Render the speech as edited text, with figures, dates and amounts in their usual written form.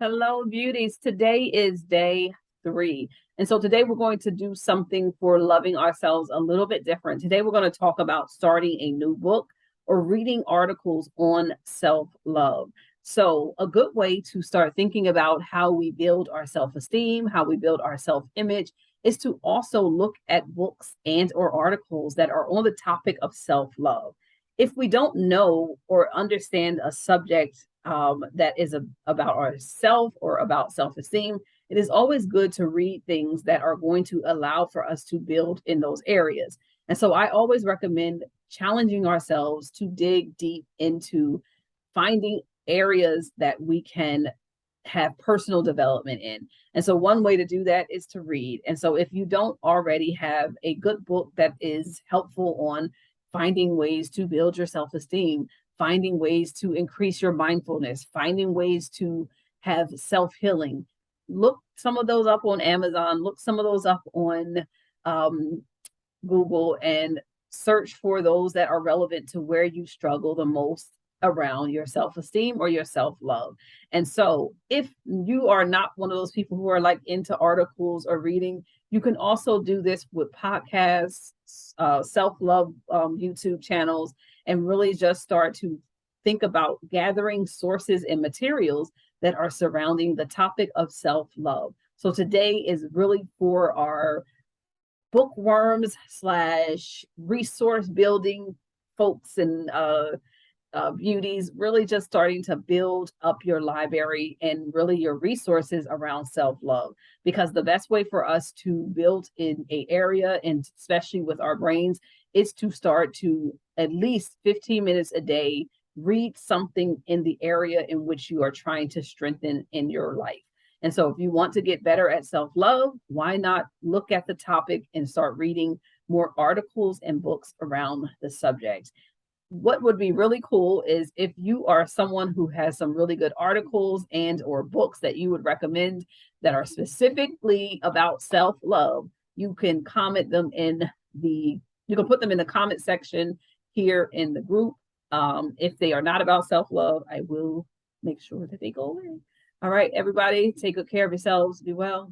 Hello, beauties. Today is day 3. And so today we're going to do something for loving ourselves a little bit different. Today we're going to talk about starting a new book or reading articles on self love. So, a good way to start thinking about how we build our self esteem, how we build our self image, is to also look at books and or articles that are on the topic of self love. If we don't know or understand a subject that is about ourself or about self-esteem, it is always good to read things that are going to allow for us to build in those areas. And so I always recommend challenging ourselves to dig deep into finding areas that we can have personal development in. And so one way to do that is to read. And so if you don't already have a good book that is helpful on finding ways to build your self-esteem, finding ways to increase your mindfulness, finding ways to have self-healing, look some of those up on Amazon, look some of those up on um, Google, and search for those that are relevant to where you struggle the most around your self esteem or your self love. And so, if you are not one of those people who are like into articles or reading, you can also do this with podcasts, self love YouTube channels, and really just start to think about gathering sources and materials that are surrounding the topic of self love. So, today is really for our bookworms slash resource building folks and beauties, really just starting to build up your library and really your resources around self-love, because the best way for us to build in a area, and especially with our brains, is to start to at least 15 minutes a day read something in the area in which you are trying to strengthen in your life. And so if you want to get better at self-love, why not look at the topic and start reading more articles and books around the subject? What would be really cool is if you are someone who has some really good articles and or books that you would recommend that are specifically about self-love, you can comment them in the you can put them in the comment section here in the group. If they are not about self-love, I will make sure that they go away. All right, everybody, take good care of yourselves. Be well.